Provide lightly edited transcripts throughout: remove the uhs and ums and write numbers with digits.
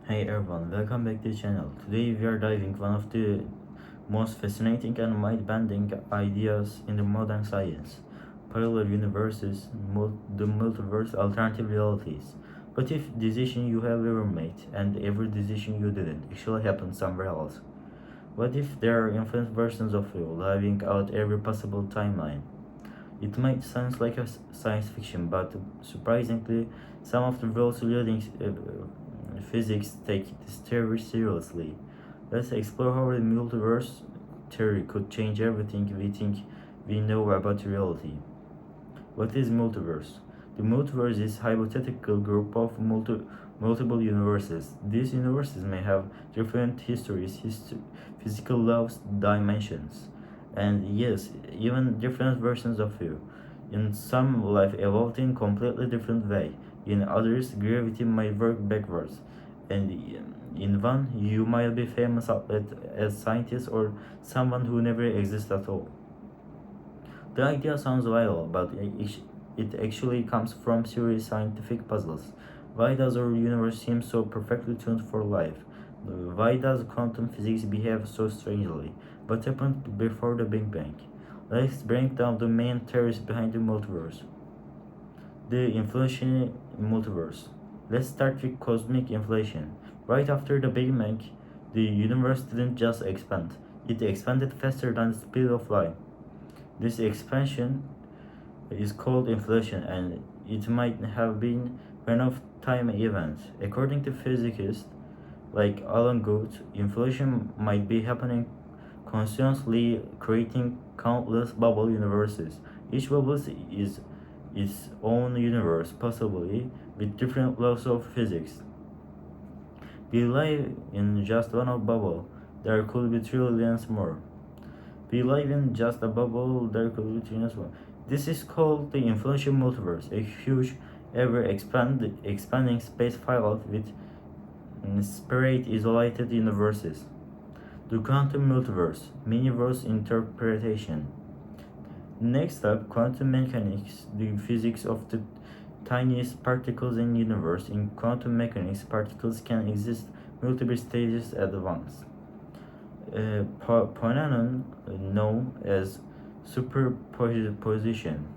Hey everyone, welcome back to the channel. Today we are diving one of the most fascinating and mind-bending ideas in the modern science. Parallel universes, the multiverse, alternative realities. But if decision you have ever made and every decision you didn't actually happened somewhere else? What if there are infinite versions of you living out every possible timeline? It might sound like a science fiction, but surprisingly, some of the world's leading physics take this theory seriously. Let's explore how the multiverse theory could change everything we think we know about reality. What is multiverse? The multiverse is a hypothetical group of multiple universes. These universes may have different histories, physical laws, dimensions, and yes, even different versions of you. In some, life evolved in completely different way. In others, gravity might work backwards, and in one, you might be famous athlete as scientist or someone who never exists at all. The idea sounds wild, but it actually comes from serious scientific puzzles. Why does our universe seem so perfectly tuned for life? Why does quantum physics behave so strangely? What happened before the Big Bang? Let's break down the main theories behind the multiverse. The inflation multiverse. Let's start with cosmic inflation. Right after the Big Bang, the universe didn't just expand, it expanded faster than the speed of light. This expansion is called inflation, and it might have been one of time event. According to physicists like Alan Guth, inflation might be happening constantly, creating countless bubble universes. Each bubble is its own universe, possibly with different laws of physics. We live in just one of bubble. There could be trillions more. We live in just a bubble, there could be trillions more. This is called the inflation multiverse, a huge, expanding space filled with separate, isolated universes. The quantum multiverse, miniverse interpretation. Next up, quantum mechanics, the physics of the tiniest particles in the universe. In quantum mechanics, particles can exist multiple stages at once. Phenomenon known as superposition.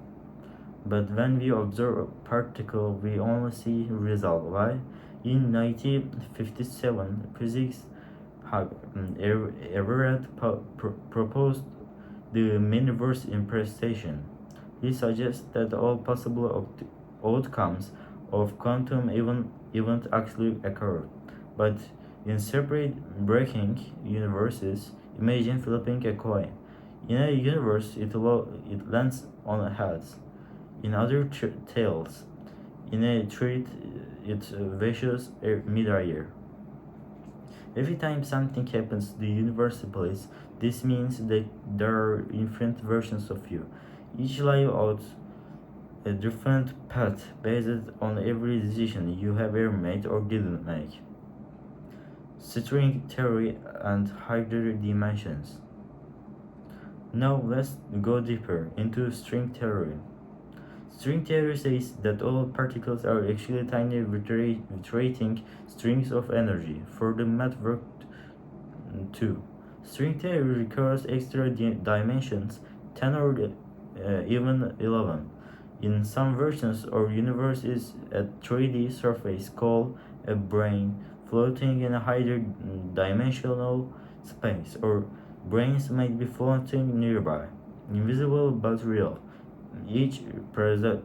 But when we observe a particle, we only see result. Why? In 1957, physics Everett proposed the miniverse interpretation. He suggests that all possible outcomes of quantum event actually occur, but in separate breaking universes. Imagine flipping a coin. In a universe, it lands on heads. In other tails. In a thread, it vicious mid-air. Every time something happens, the universe splits. This means that there are infinite versions of you, each live out a different path based on every decision you have ever made or didn't make. String theory and higher dimensions. Now let's go deeper into string theory. String theory says that all particles are actually tiny vibrating strings of energy. For the math work too. String theory requires extra dimensions, 10 or even 11. In some versions, our universe is a 3D surface called a brane floating in a higher dimensional space, or branes might be floating nearby, invisible but real. Each presenting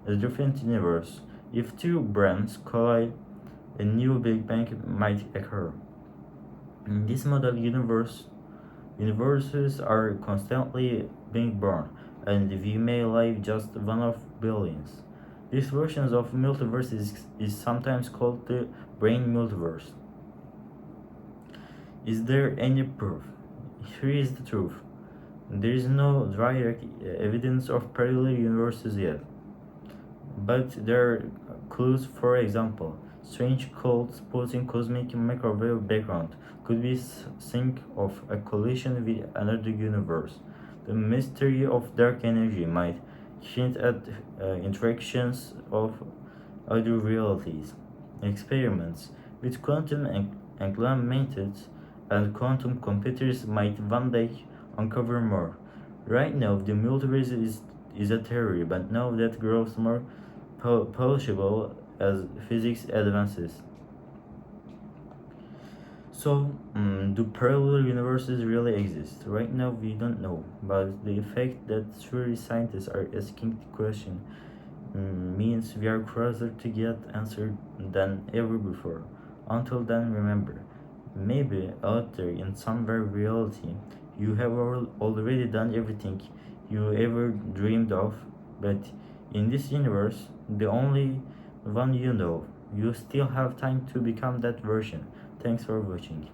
a different universe. If two branes collide, a new Big Bang might occur. In this model, universes are constantly being born, and we may live just one of billions. This version of multiverse is sometimes called the brane multiverse. Is there any proof? Here is the truth. There is no direct evidence of parallel universes yet, but there are clues. For example, strange cold spots in cosmic microwave background could be sync of a collision with another universe. The mystery of dark energy might hint at interactions of other realities. experiments with quantum entanglements and quantum computers might one day uncover more. Right now, the multiverse is a theory, but now that grows more plausible as physics advances. So, do parallel universes really exist? Right now, we don't know, but the fact that surely scientists are asking the question means we are closer to get answered than ever before. Until then, remember, maybe out there in somewhere reality, you have already done everything you ever dreamed of, but in this universe, the only one you know, you still have time to become that version. Thanks for watching.